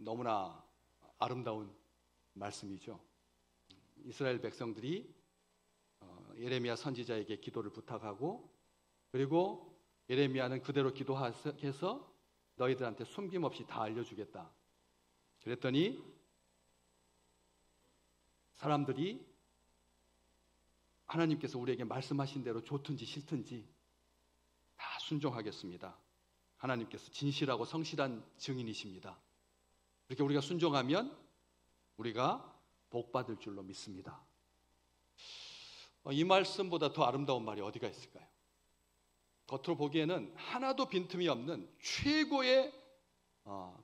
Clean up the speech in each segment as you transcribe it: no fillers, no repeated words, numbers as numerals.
너무나 아름다운 말씀이죠. 이스라엘 백성들이 예레미야 선지자에게 기도를 부탁하고, 그리고 예레미야는 그대로 기도해서 너희들한테 숨김없이 다 알려주겠다. 그랬더니 사람들이 하나님께서 우리에게 말씀하신 대로 좋든지 싫든지 다 순종하겠습니다. 하나님께서 진실하고 성실한 증인이십니다. 그렇게 우리가 순종하면 우리가 복받을 줄로 믿습니다. 이 말씀보다 더 아름다운 말이 어디가 있을까요? 겉으로 보기에는 하나도 빈틈이 없는 최고의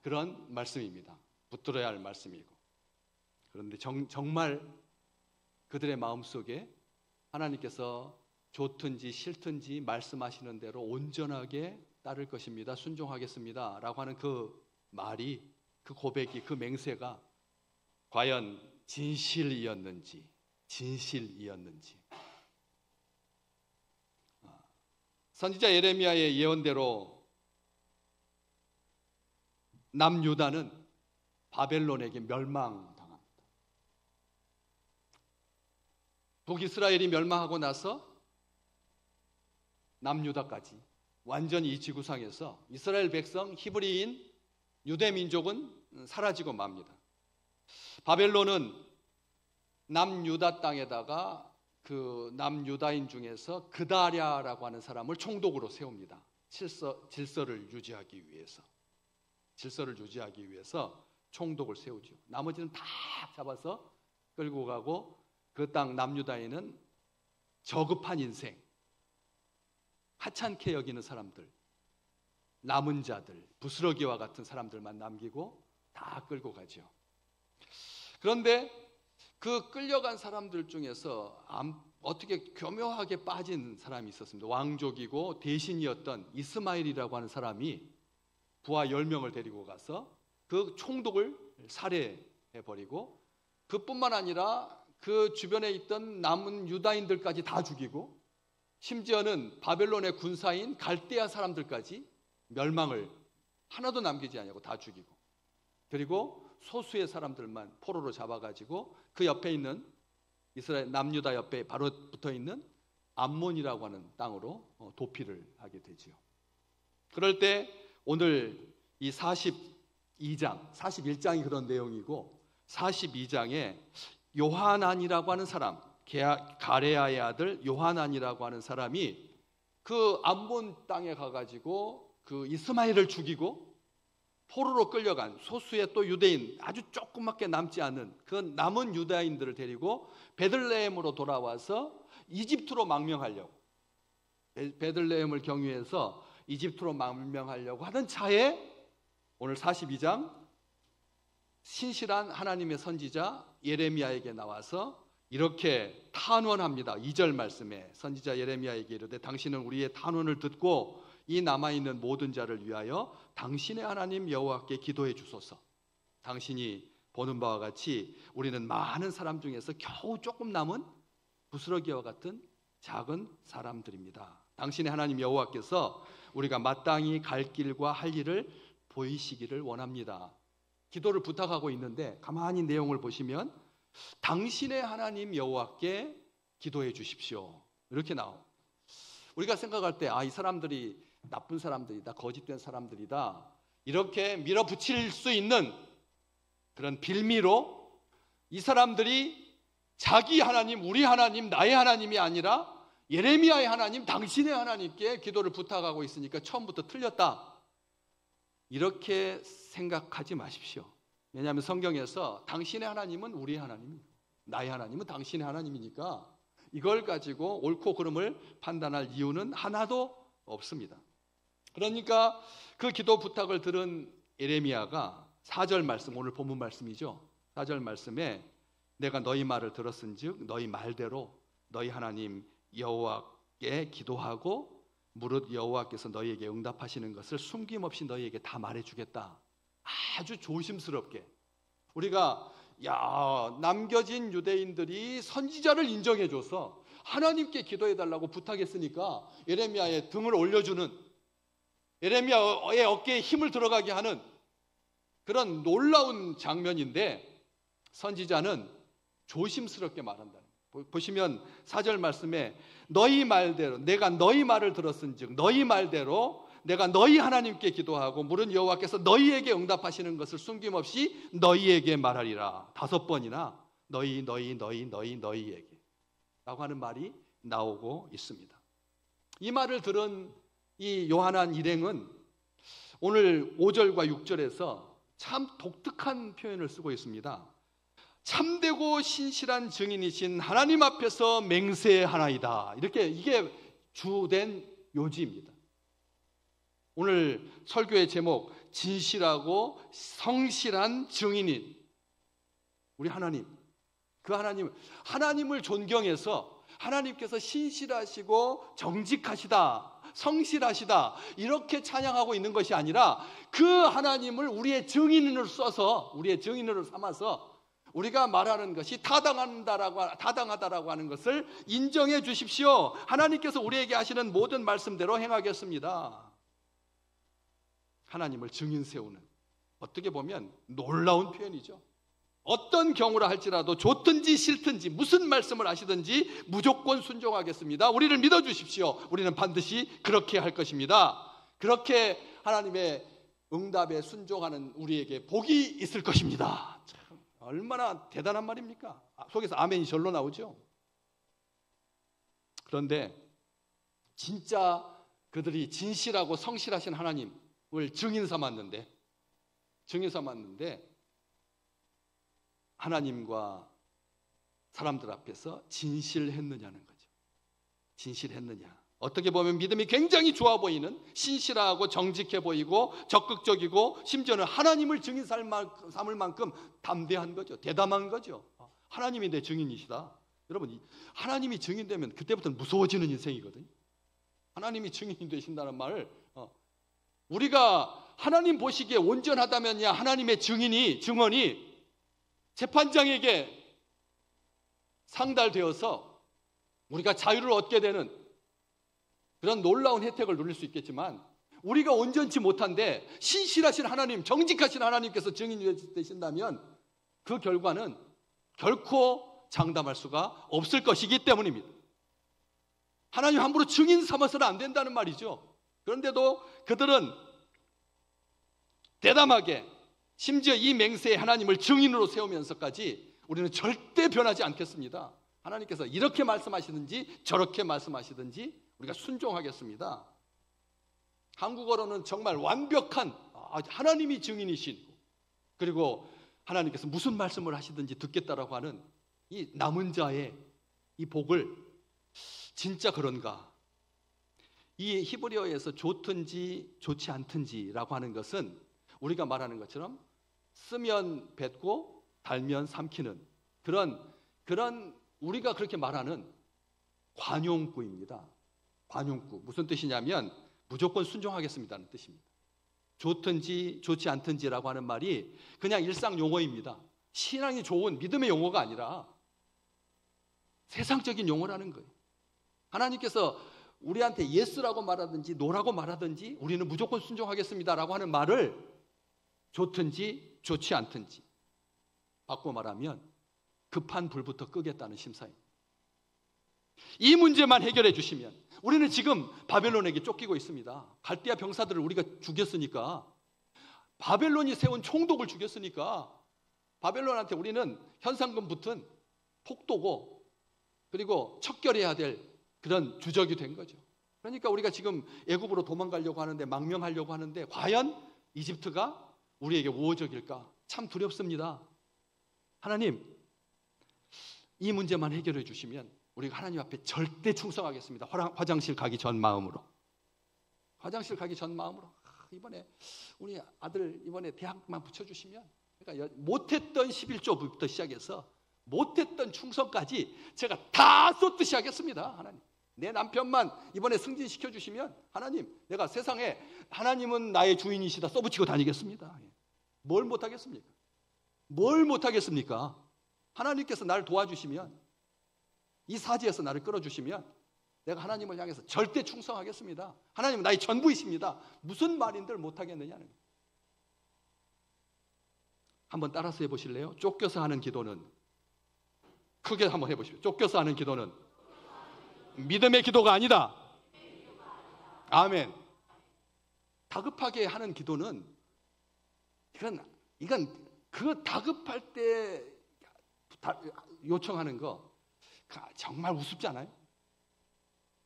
그런 말씀입니다. 붙들어야 할 말씀이고, 그런데 정말 그들의 마음속에 하나님께서 좋든지 싫든지 말씀하시는 대로 온전하게 따를 것입니다, 순종하겠습니다 라고 하는 그 말이, 그 고백이, 그 맹세가 과연 진실이었는지 선지자 예레미야의 예언대로 남유다는 바벨론에게 멸망당합니다. 북이스라엘이 멸망하고 나서 남유다까지 완전히 이 지구상에서 이스라엘 백성, 히브리인, 유대민족은 사라지고 맙니다. 바벨론은 남유다 땅에다가 그 남유다인 중에서 그다랴라고 하는 사람을 총독으로 세웁니다. 질서를 유지하기 위해서 총독을 세우죠. 나머지는 다 잡아서 끌고 가고, 그 땅 남유다인은 저급한 인생, 하찮게 여기는 사람들, 남은 자들, 부스러기와 같은 사람들만 남기고 다 끌고 가죠. 그런데 그 끌려간 사람들 중에서 어떻게 교묘하게 빠진 사람이 있었습니다. 왕족이고 대신이었던 이스마일이라고 하는 사람이 부하 10명을 데리고 가서 그 총독을 살해해버리고, 그뿐만 아니라 그 주변에 있던 남은 유다인들까지 다 죽이고, 심지어는 바벨론의 군사인 갈대아 사람들까지 멸망을 하나도 남기지 않냐고 다 죽이고, 그리고 소수의 사람들만 포로로 잡아가지고 그 옆에 있는 이스라엘 남유다 옆에 바로 붙어있는 암몬이라고 하는 땅으로 도피를 하게 되지요. 그럴 때 오늘 이 42장, 41장이 그런 내용이고, 42장에 요하난이라고 하는 사람, 가레아의 아들 요하난이라고 하는 사람이 그 암몬 땅에 가가지고 그 이스마엘을 죽이고 포로로 끌려간 소수의 또 유대인, 아주 조그맣게 남지 않은 그 남은 유다인들을 데리고 베들레헴으로 돌아와서 이집트로 망명하려고, 베들레헴을 경유해서 이집트로 망명하려고 하던 차에 오늘 42장 신실한 하나님의 선지자 예레미야에게 나와서 이렇게 탄원합니다. 2절 말씀에 선지자 예레미야에게 이르되 당신은 우리의 탄원을 듣고 이 남아있는 모든 자를 위하여 당신의 하나님 여호와께 기도해 주소서. 당신이 보는 바와 같이 우리는 많은 사람 중에서 겨우 조금 남은 부스러기와 같은 작은 사람들입니다. 당신의 하나님 여호와께서 우리가 마땅히 갈 길과 할 일을 보이시기를 원합니다. 기도를 부탁하고 있는데 가만히 내용을 보시면 당신의 하나님 여호와께 기도해 주십시오, 이렇게 나옵니다. 우리가 생각할 때 이 사람들이 나쁜 사람들이다, 거짓된 사람들이다, 이렇게 밀어붙일 수 있는 그런 빌미로 이 사람들이 자기 하나님, 우리 하나님, 나의 하나님이 아니라 예레미야의 하나님, 당신의 하나님께 기도를 부탁하고 있으니까 처음부터 틀렸다, 이렇게 생각하지 마십시오. 왜냐하면 성경에서 당신의 하나님은 우리 하나님, 나의 하나님은 당신의 하나님이니까 이걸 가지고 옳고 그름을 판단할 이유는 하나도 없습니다. 그러니까 그 기도 부탁을 들은 예레미야가 4절 말씀, 오늘 본문 말씀이죠. 4절 말씀에 내가 너희 말을 들었은즉 너희 말대로 너희 하나님 여호와께 기도하고 무릇 여호와께서 너희에게 응답하시는 것을 숨김없이 너희에게 다 말해주겠다. 아주 조심스럽게 우리가 남겨진 유대인들이 선지자를 인정해줘서 하나님께 기도해달라고 부탁했으니까 예레미야의 등을 올려주는, 예레미야의 어깨에 힘을 들어가게 하는 그런 놀라운 장면인데 선지자는 조심스럽게 말한다. 보시면 4절 말씀에 너희 말대로 내가 너희 말을 들었은즉 너희 말대로 내가 너희 하나님께 기도하고 물은 여호와께서 너희에게 응답하시는 것을 숨김없이 너희에게 말하리라. 5번이나 너희에게 라고 하는 말이 나오고 있습니다. 이 말을 들은 이 요한한 일행은 오늘 5절과 6절에서 참 독특한 표현을 쓰고 있습니다. 참되고 신실한 증인이신 하나님 앞에서 맹세하나이다. 이렇게 이게 주된 요지입니다. 오늘 설교의 제목 진실하고 성실한 증인인 우리 하나님, 그 하나님을 존경해서 하나님께서 신실하시고 정직하시다, 성실하시다 이렇게 찬양하고 있는 것이 아니라 그 하나님을 우리의 증인으로 써서 우리의 증인으로 삼아서 우리가 말하는 것이 타당하다라고 하는 것을 인정해 주십시오. 하나님께서 우리에게 하시는 모든 말씀대로 행하겠습니다. 하나님을 증인 세우는, 어떻게 보면 놀라운 표현이죠. 어떤 경우라 할지라도 좋든지 싫든지 무슨 말씀을 하시든지 무조건 순종하겠습니다. 우리를 믿어주십시오. 우리는 반드시 그렇게 할 것입니다. 그렇게 하나님의 응답에 순종하는 우리에게 복이 있을 것입니다. 참, 얼마나 대단한 말입니까? 속에서 아멘이 절로 나오죠. 그런데 진짜 그들이 진실하고 성실하신 하나님을 증인 삼았는데 하나님과 사람들 앞에서 진실했느냐는 거죠. 진실했느냐. 어떻게 보면 믿음이 굉장히 좋아 보이는, 신실하고 정직해 보이고 적극적이고 심지어는 하나님을 증인 삼을 만큼 담대한 거죠. 대담한 거죠. 하나님이 내 증인이시다. 여러분, 하나님이 증인되면 그때부터는 무서워지는 인생이거든요. 하나님이 증인이 되신다는 말을 우리가 하나님 보시기에 온전하다면야 하나님의 증언이 재판장에게 상달되어서 우리가 자유를 얻게 되는 그런 놀라운 혜택을 누릴 수 있겠지만, 우리가 온전치 못한데 신실하신 하나님, 정직하신 하나님께서 증인이 되신다면 그 결과는 결코 장담할 수가 없을 것이기 때문입니다. 하나님 함부로 증인 삼아서는 안 된다는 말이죠. 그런데도 그들은 대담하게, 심지어 이 맹세에 하나님을 증인으로 세우면서까지 우리는 절대 변하지 않겠습니다. 하나님께서 이렇게 말씀하시든지 저렇게 말씀하시든지 우리가 순종하겠습니다. 한국어로는 정말 완벽한 하나님이 증인이신, 그리고 하나님께서 무슨 말씀을 하시든지 듣겠다라고 하는 이 남은 자의 이 복을, 진짜 그런가? 이 히브리어에서 좋든지 좋지 않든지라고 하는 것은 우리가 말하는 것처럼 쓰면 뱉고 달면 삼키는 그런 우리가 그렇게 말하는 관용구입니다. 관용구. 무슨 뜻이냐면 무조건 순종하겠습니다는 뜻입니다. 좋든지 좋지 않든지라고 하는 말이 그냥 일상 용어입니다. 신앙이 좋은 믿음의 용어가 아니라 세상적인 용어라는 거예요. 하나님께서 우리한테 예스라고 말하든지 노라고 말하든지 우리는 무조건 순종하겠습니다라고 하는 말을 좋든지 좋지 않든지 바꿔 말하면 급한 불부터 끄겠다는 심사입니다. 이 문제만 해결해 주시면, 우리는 지금 바벨론에게 쫓기고 있습니다. 갈대아 병사들을 우리가 죽였으니까, 바벨론이 세운 총독을 죽였으니까 바벨론한테 우리는 현상금 붙은 폭도고 그리고 척결해야 될 그런 주적이 된 거죠. 그러니까 우리가 지금 애굽으로 도망가려고 하는데, 망명하려고 하는데 과연 이집트가 우리에게 우호적일까? 참 두렵습니다. 하나님, 이 문제만 해결해 주시면 우리가 하나님 앞에 절대 충성하겠습니다. 화장실 가기 전 마음으로. 이번에 우리 아들 이번에 대학만 붙여주시면, 그러니까 못했던 11조부터 시작해서 못했던 충성까지 제가 다 쏟듯이 하겠습니다. 하나님, 내 남편만 이번에 승진시켜 주시면 하나님, 내가 세상에 하나님은 나의 주인이시다 써붙이고 다니겠습니다. 뭘 못하겠습니까? 하나님께서 나를 도와주시면, 이 사지에서 나를 끌어주시면 내가 하나님을 향해서 절대 충성하겠습니다. 하나님은 나의 전부이십니다. 무슨 말인들 못하겠느냐는 거예요. 한번 따라서 해보실래요? 쫓겨서 하는 기도는, 크게 한번 해보십시오. 쫓겨서 하는 기도는 믿음의 기도가 아니다. 아멘. 다급하게 하는 기도는 이건 그 다급할 때 요청하는 거 정말 우습지 않아요?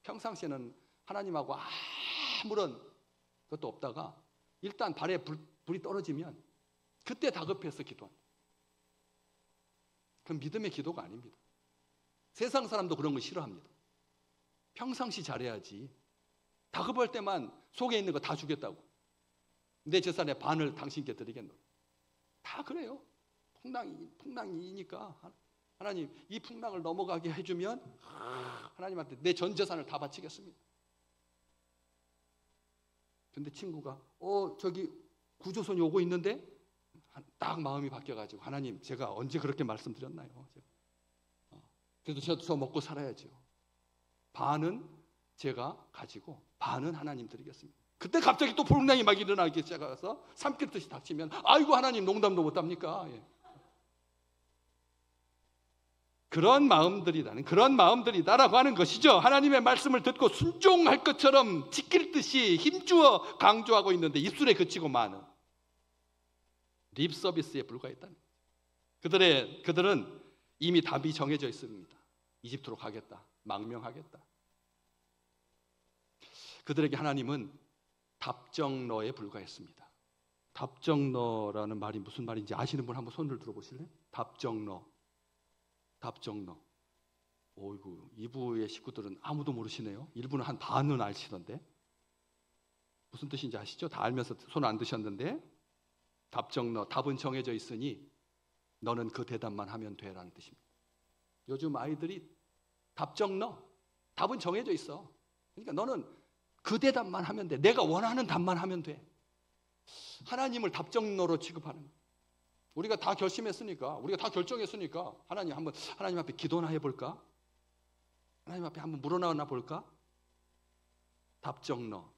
평상시에는 하나님하고 아무런 것도 없다가 일단 발에 불이 떨어지면 그때 다급해서 기도합니다. 그건 믿음의 기도가 아닙니다. 세상 사람도 그런 거 싫어합니다. 평상시 잘해야지. 다급할 때만 속에 있는 거 다 주겠다고. 내 재산의 반을 당신께 드리겠노. 다 그래요. 풍랑이니까 하나님 이 풍랑을 넘어가게 해주면 하나님한테 내 전 재산을 다 바치겠습니다. 근데 친구가 저기 구조선이 오고 있는데 딱 마음이 바뀌어가지고 하나님 제가 언제 그렇게 말씀드렸나요? 그래도 저 먹고 살아야죠. 반은 제가 가지고 반은 하나님 드리겠습니다. 그때 갑자기 또 풍랑이 막 일어나기 시작해서 삼킬 듯이 닥치면 아이고 하나님 농담도 못합니까? 예. 그런 마음들이다라고 하는 것이죠. 하나님의 말씀을 듣고 순종할 것처럼 지킬 듯이 힘주어 강조하고 있는데 입술에 그치고 마는 립 서비스에 불과했다는 거예요. 그들은 이미 답이 정해져 있습니다. 이집트로 가겠다. 망명하겠다. 그들에게 하나님은 답정너에 불과했습니다. 답정너라는 말이 무슨 말인지 아시는 분 한번 손을 들어보실래요? 답정너. 어이구, 2부의 식구들은 아무도 모르시네요. 1부는 한 반은 아시던데. 무슨 뜻인지 아시죠? 다 알면서 손 안 드셨는데. 답정너, 답은 정해져 있으니 너는 그 대답만 하면 돼라는 뜻입니다. 요즘 아이들이 답정너, 답은 정해져 있어. 그러니까 너는 그 대답만 하면 돼. 내가 원하는 답만 하면 돼. 하나님을 답정너로 취급하는 거예요. 우리가 다 결심했으니까, 우리가 다 결정했으니까 하나님 앞에 기도나 해볼까? 하나님 앞에 한번 물어나 볼까? 답정너.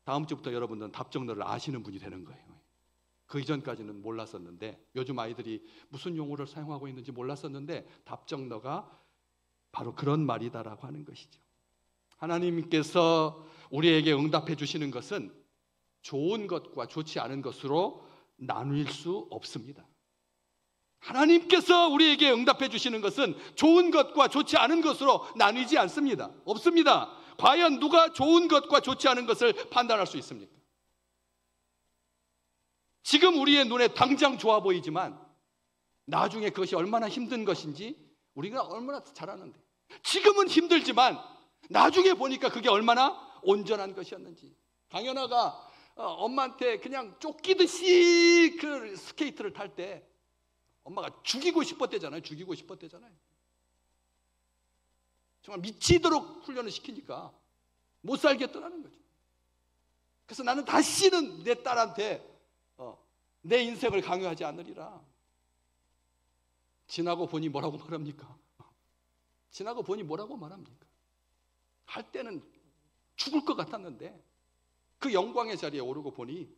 다음 주부터 여러분들은 답정너를 아시는 분이 되는 거예요. 그 이전까지는 몰랐었는데, 요즘 아이들이 무슨 용어를 사용하고 있는지 몰랐었는데 답정너가 바로 그런 말이다라고 하는 것이죠. 하나님께서 우리에게 응답해 주시는 것은 좋은 것과 좋지 않은 것으로 나눌 수 없습니다. 하나님께서 우리에게 응답해 주시는 것은 좋은 것과 좋지 않은 것으로 나뉘지 않습니다. 없습니다. 과연 누가 좋은 것과 좋지 않은 것을 판단할 수 있습니까? 지금 우리의 눈에 당장 좋아 보이지만 나중에 그것이 얼마나 힘든 것인지 우리가 얼마나 잘 아는데, 지금은 힘들지만 나중에 보니까 그게 얼마나 온전한 것이었는지. 강연아가 엄마한테 그냥 쫓기듯이 그 스케이트를 탈 때 엄마가 죽이고 싶었대잖아요. 정말 미치도록 훈련을 시키니까 못 살겠더라는 거죠. 그래서 나는 다시는 내 딸한테 내 인생을 강요하지 않으리라. 지나고 보니 뭐라고 말합니까? 할 때는 죽을 것 같았는데 그 영광의 자리에 오르고 보니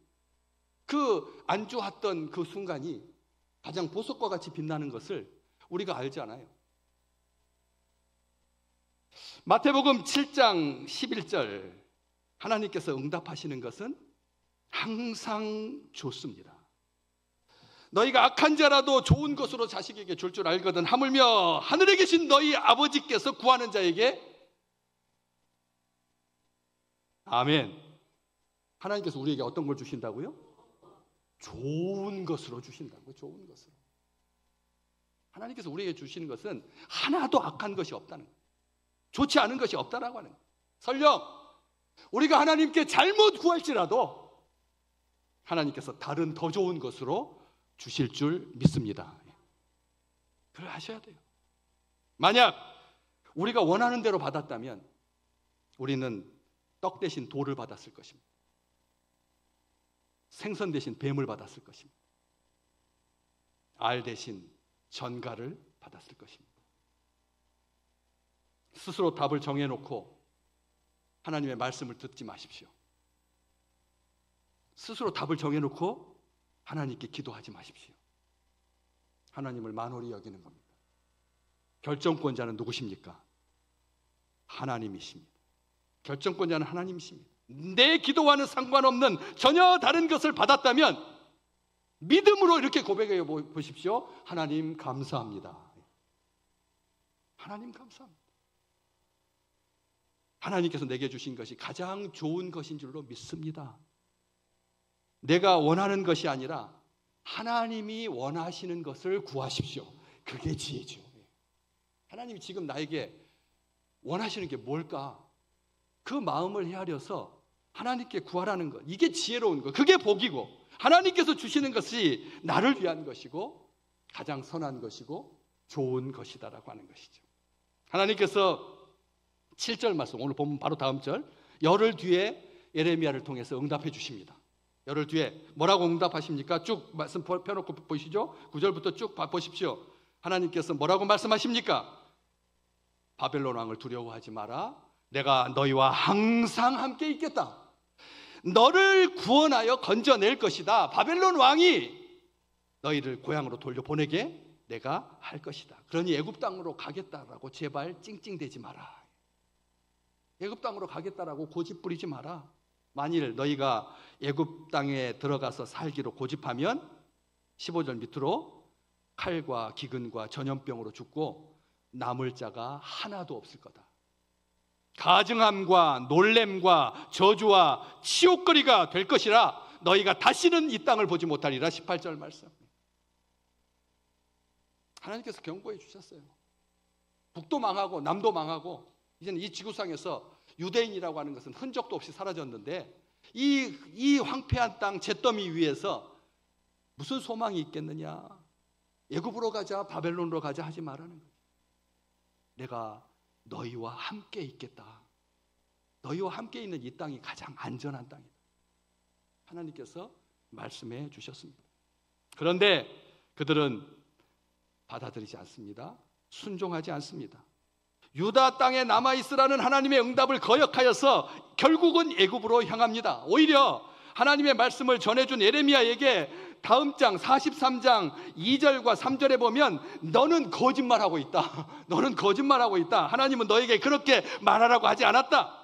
그 안 좋았던 그 순간이 가장 보석과 같이 빛나는 것을 우리가 알잖아요. 마태복음 7장 11절, 하나님께서 응답하시는 것은 항상 좋습니다. 너희가 악한 자라도 좋은 것으로 자식에게 줄 줄 알거든 하물며 하늘에 계신 너희 아버지께서 구하는 자에게, 아멘. 하나님께서 우리에게 어떤 걸 주신다고요? 좋은 것으로 주신다고요. 좋은 것으로. 하나님께서 우리에게 주시는 것은 하나도 악한 것이 없다는 거예요. 좋지 않은 것이 없다라고 하는 거예요. 설령 우리가 하나님께 잘못 구할지라도 하나님께서 다른 더 좋은 것으로 주실 줄 믿습니다. 그걸 하셔야 돼요. 만약 우리가 원하는 대로 받았다면 우리는 떡 대신 돌을 받았을 것입니다. 생선 대신 뱀을 받았을 것입니다. 알 대신 전갈을 받았을 것입니다. 스스로 답을 정해놓고 하나님의 말씀을 듣지 마십시오. 스스로 답을 정해놓고 하나님께 기도하지 마십시오. 하나님을 만홀히 여기는 겁니다. 결정권자는 누구십니까? 하나님이십니다. 결정권자는 하나님이십니다. 내 기도와는 상관없는 전혀 다른 것을 받았다면 믿음으로 이렇게 고백해 보십시오. 하나님 감사합니다. 하나님 감사합니다. 하나님께서 내게 주신 것이 가장 좋은 것인 줄로 믿습니다. 내가 원하는 것이 아니라 하나님이 원하시는 것을 구하십시오. 그게 지혜죠. 하나님이 지금 나에게 원하시는 게 뭘까? 그 마음을 헤아려서 하나님께 구하라는 것, 이게 지혜로운 것, 그게 복이고 하나님께서 주시는 것이 나를 위한 것이고 가장 선한 것이고 좋은 것이다라고 하는 것이죠. 하나님께서 7절 말씀, 오늘 보면 바로 다음 절, 열흘 뒤에 예레미야를 통해서 응답해 주십니다. 열흘 뒤에 뭐라고 응답하십니까? 쭉 말씀 펴놓고 보시죠. 9절부터 쭉 보십시오. 하나님께서 뭐라고 말씀하십니까? 바벨론 왕을 두려워하지 마라. 내가 너희와 항상 함께 있겠다. 너를 구원하여 건져낼 것이다. 바벨론 왕이 너희를 고향으로 돌려보내게 내가 할 것이다. 그러니 애굽 땅으로 가겠다라고 제발 찡찡대지 마라. 애굽 땅으로 가겠다라고 고집 부리지 마라. 만일 너희가 애굽 땅에 들어가서 살기로 고집하면 15절 밑으로 칼과 기근과 전염병으로 죽고 남을 자가 하나도 없을 거다. 가증함과 놀램과 저주와 치욕거리가 될 것이라 너희가 다시는 이 땅을 보지 못하리라. 18절 말씀. 하나님께서 경고해 주셨어요. 북도 망하고 남도 망하고 이제는 이 지구상에서 유대인이라고 하는 것은 흔적도 없이 사라졌는데 이 황폐한 땅 잿더미 위에서 무슨 소망이 있겠느냐? 애굽으로 가자, 바벨론으로 가자 하지 말라는 거예요. 내가 너희와 함께 있겠다. 너희와 함께 있는 이 땅이 가장 안전한 땅이다. 하나님께서 말씀해 주셨습니다. 그런데 그들은 받아들이지 않습니다. 순종하지 않습니다. 유다 땅에 남아있으라는 하나님의 응답을 거역하여서 결국은 애굽으로 향합니다. 오히려 하나님의 말씀을 전해준 예레미야에게 다음 장 43장 2절과 3절에 보면 너는 거짓말하고 있다. 너는 거짓말하고 있다. 하나님은 너에게 그렇게 말하라고 하지 않았다.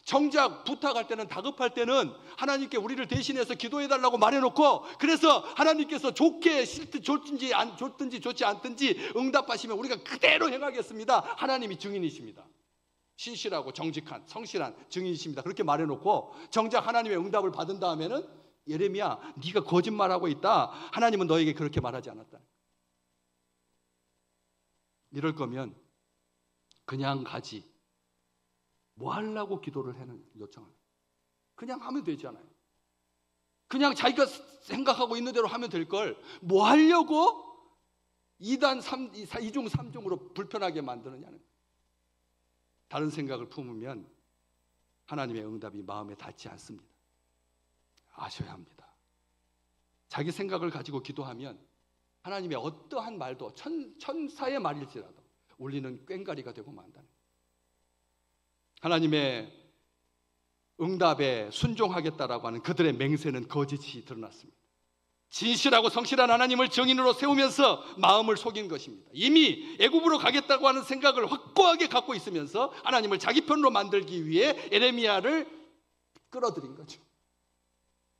정작 부탁할 때는, 다급할 때는 하나님께 우리를 대신해서 기도해달라고 말해놓고, 그래서 하나님께서 좋게 좋든지 좋지 않든지 응답하시면 우리가 그대로 행하겠습니다. 하나님이 증인이십니다. 신실하고 정직한 성실한 증인이십니다. 그렇게 말해놓고 정작 하나님의 응답을 받은 다음에는 예레미야, 네가 거짓말하고 있다. 하나님은 너에게 그렇게 말하지 않았다. 이럴 거면 그냥 가지. 뭐 하려고 기도를 하는 요청을? 그냥 하면 되잖아요. 그냥 자기가 생각하고 있는 대로 하면 될 걸 뭐 하려고 2중 3중으로 불편하게 만드느냐는. 다른 생각을 품으면 하나님의 응답이 마음에 닿지 않습니다. 아셔야 합니다. 자기 생각을 가지고 기도하면 하나님의 어떠한 말도 천사의 말일지라도 울리는 꽹과리가 되고 만다는. 하나님의 응답에 순종하겠다라고 하는 그들의 맹세는 거짓이 드러났습니다. 진실하고 성실한 하나님을 증인으로 세우면서 마음을 속인 것입니다. 이미 애굽으로 가겠다고 하는 생각을 확고하게 갖고 있으면서 하나님을 자기 편으로 만들기 위해 예레미야를 끌어들인 거죠.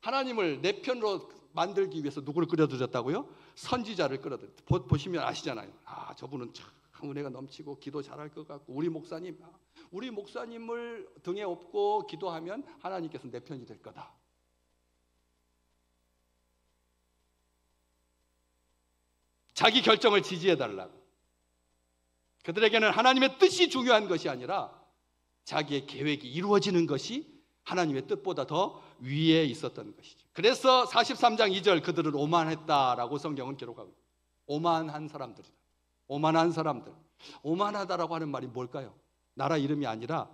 하나님을 내 편으로 만들기 위해서 누구를 끌어들였다고요? 선지자를 끌어들였다. 보시면 아시잖아요. 아, 저분은 참 은혜가 넘치고 기도 잘할 것 같고 우리 목사님을 등에 업고 기도하면 하나님께서 내 편이 될 거다. 자기 결정을 지지해달라고. 그들에게는 하나님의 뜻이 중요한 것이 아니라 자기의 계획이 이루어지는 것이 하나님의 뜻보다 더 위에 있었던 것이죠. 그래서 43장 2절 그들은 오만했다라고 성경은 기록하고 있습니다. 오만한 사람들이다. 오만한 사람들. 오만하다라고 하는 말이 뭘까요? 나라 이름이 아니라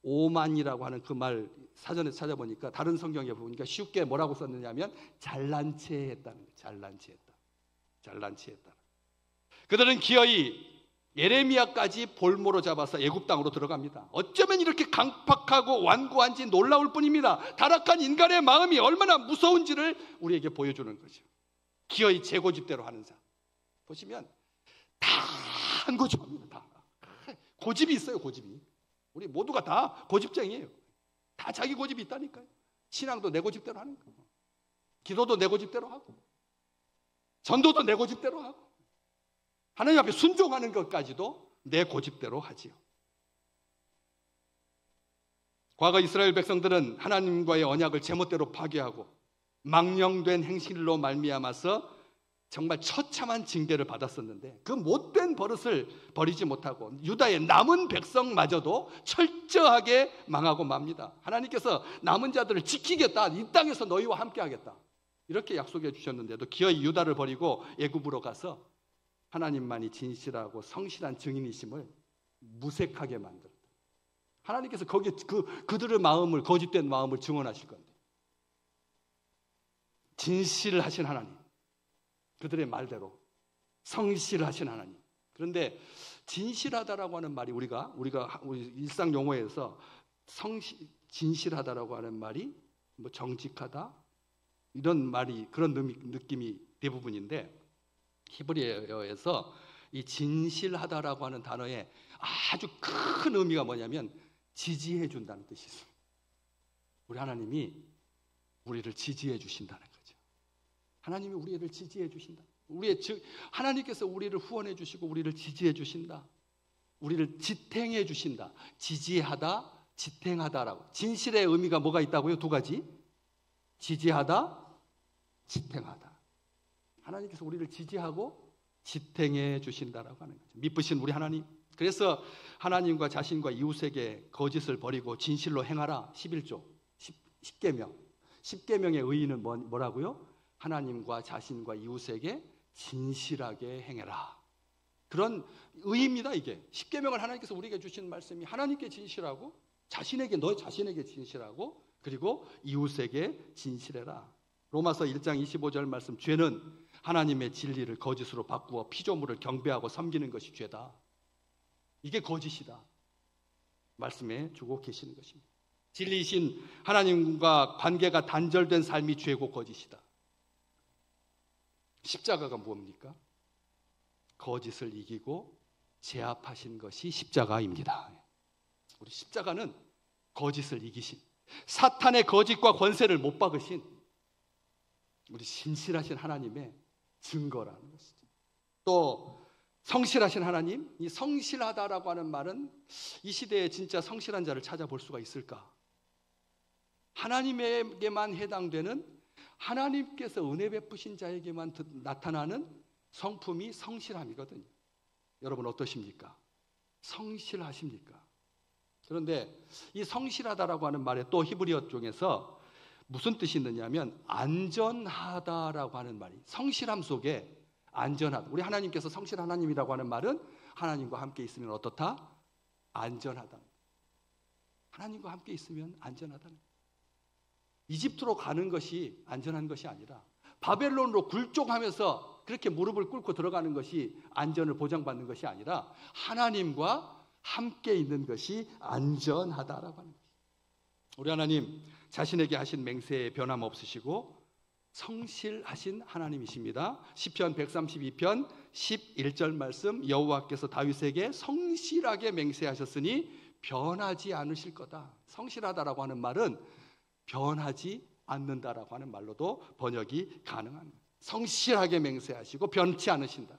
오만이라고 하는 그 말 사전에 찾아보니까 다른 성경에 보니까 쉽게 뭐라고 썼느냐면 잘난 체 했다는 거예요. 잘난 체 했다. 잘난 체 했다. 그들은 기어이 예레미야까지 볼모로 잡아서 애굽 땅으로 들어갑니다. 어쩌면 이렇게 강팍하고 완고한지 놀라울 뿐입니다. 타락한 인간의 마음이 얼마나 무서운지를 우리에게 보여주는 거죠. 기어이 제 고집대로 하는 사람 보시면 다 한 고집합니다. 다 고집이 있어요. 고집이. 우리 모두가 다 고집쟁이에요. 다 자기 고집이 있다니까요. 신앙도 내 고집대로 하는 거예요. 기도도 내 고집대로 하고 전도도 내 고집대로 하고 하나님 앞에 순종하는 것까지도 내 고집대로 하지요. 과거 이스라엘 백성들은 하나님과의 언약을 제멋대로 파괴하고 망령된 행실로 말미암아서 정말 처참한 징계를 받았었는데 그 못된 버릇을 버리지 못하고 유다의 남은 백성마저도 철저하게 망하고 맙니다. 하나님께서 남은 자들을 지키겠다. 이 땅에서 너희와 함께 하겠다. 이렇게 약속해 주셨는데도 기어이 유다를 버리고 애굽으로 가서 하나님만이 진실하고 성실한 증인이심을 무색하게 만들었다. 하나님께서 거기에 그들의 마음을, 거짓된 마음을 증언하실 건데 진실하신 하나님, 그들의 말대로 성실하신 하나님. 그런데 진실하다라고 하는 말이 우리가 우리 일상 용어에서 진실하다라고 하는 말이 뭐 정직하다 이런 말이 그런 느낌이 대부분인데 히브리어에서 이 진실하다라고 하는 단어에 아주 큰 의미가 뭐냐면 지지해 준다는 뜻이 있습니다. 우리 하나님이 우리를 지지해 주신다는 거죠. 하나님이 우리를 지지해 주신다. 하나님께서 우리를 후원해 주시고 우리를 지지해 주신다. 우리를 지탱해 주신다. 지지하다, 지탱하다라고. 진실의 의미가 뭐가 있다고요? 두 가지. 지지하다, 지탱하다. 하나님께서 우리를 지지하고 지탱해 주신다라고 하는 거죠. 미쁘신 우리 하나님. 그래서 하나님과 자신과 이웃에게 거짓을 버리고 진실로 행하라. 11조, 10계명. 10계명의 의의는 뭐라고요? 하나님과 자신과 이웃에게 진실하게 행해라. 그런 의의입니다. 이게 10계명을 하나님께서 우리에게 주신 말씀이 하나님께 진실하고 너 자신에게 진실하고 그리고 이웃에게 진실해라. 로마서 1장 25절 말씀, 죄는 하나님의 진리를 거짓으로 바꾸어 피조물을 경배하고 섬기는 것이 죄다. 이게 거짓이다. 말씀해 주고 계시는 것입니다. 진리이신 하나님과 관계가 단절된 삶이 죄고 거짓이다. 십자가가 뭡니까? 거짓을 이기고 제압하신 것이 십자가입니다. 우리 십자가는 거짓을 이기신, 사탄의 거짓과 권세를 못 박으신 우리 신실하신 하나님의 증거라는 것이죠. 또 성실하신 하나님, 이 성실하다라고 하는 말은 이 시대에 진짜 성실한 자를 찾아볼 수가 있을까? 하나님에게만 해당되는, 하나님께서 은혜 베푸신 자에게만 나타나는 성품이 성실함이거든요. 여러분 어떠십니까? 성실하십니까? 그런데 이 성실하다라고 하는 말에 또 히브리어 쪽에서 무슨 뜻이 있느냐면 안전하다라고 하는 말이, 성실함 속에 안전하다. 우리 하나님께서 성실한 하나님이라고 하는 말은 하나님과 함께 있으면 어떻다? 안전하다. 하나님과 함께 있으면 안전하다는 거예요. 이집트로 가는 것이 안전한 것이 아니라 바벨론으로 굴종하면서 그렇게 무릎을 꿇고 들어가는 것이 안전을 보장받는 것이 아니라 하나님과 함께 있는 것이 안전하다라고 하는 것이죠. 우리 하나님 자신에게 하신 맹세에 변함없으시고 성실하신 하나님이십니다. 시편 132편 11절 말씀, 여호와께서 다윗에게 성실하게 맹세하셨으니 변하지 않으실 거다. 성실하다라고 하는 말은 변하지 않는다라고 하는 말로도 번역이 가능합니다. 성실하게 맹세하시고 변치 않으신다.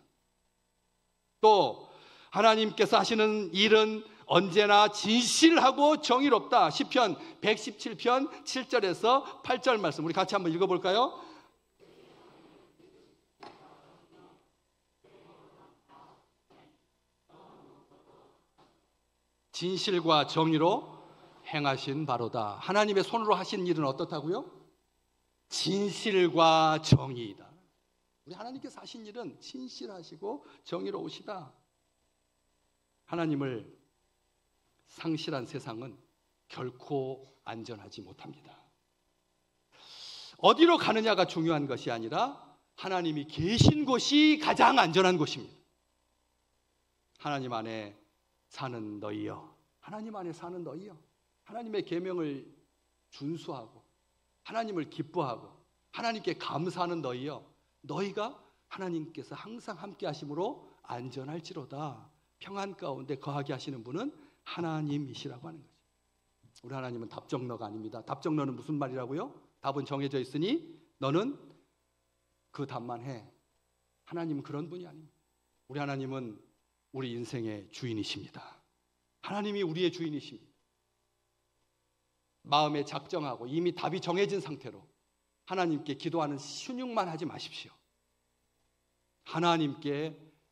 또 하나님께서 하시는 일은 언제나 진실하고 정의롭다. 시편 117편 7절에서 8절 말씀 우리 같이 한번 읽어볼까요? 진실과 정의로 행하신 바로다. 하나님의 손으로 하신 일은 어떻다고요? 진실과 정의이다. 우리 하나님께서 하신 일은 진실하시고 정의로우시다. 하나님을 상실한 세상은 결코 안전하지 못합니다. 어디로 가느냐가 중요한 것이 아니라 하나님이 계신 곳이 가장 안전한 곳입니다. 하나님 안에 사는 너희여, 하나님 안에 사는 너희여, 하나님의 계명을 준수하고 하나님을 기뻐하고 하나님께 감사하는 너희여, 너희가 하나님께서 항상 함께 하심으로 안전할지로다. 평안 가운데 거하게 하시는 분은 하나님이시라고 하는 거죠. 우리 하나님은 답정너가 아닙니다. 답정너는 무슨 말이라고요? 답은 정해져 있으니 너는 그 답만 해. 하나님은 그런 분이 아닙니다. 우리 하나님은 우리 인생의 주인이십니다. 하나님이 우리의 주인이십니다. 마음에 작정하고 이미 답이 정해진 상태로 하나님께 기도하는 순육만 하지 마십시오.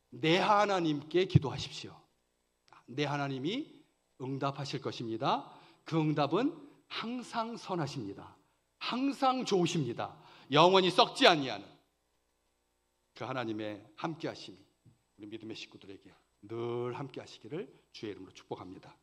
내 하나님께 기도하십시오. 내 하나님이 응답하실 것입니다. 그 응답은 항상 선하십니다. 항상 좋으십니다. 영원히 썩지 아니하는 그 하나님의 함께 하심이 우리 믿음의 식구들에게 늘 함께 하시기를 주의 이름으로 축복합니다.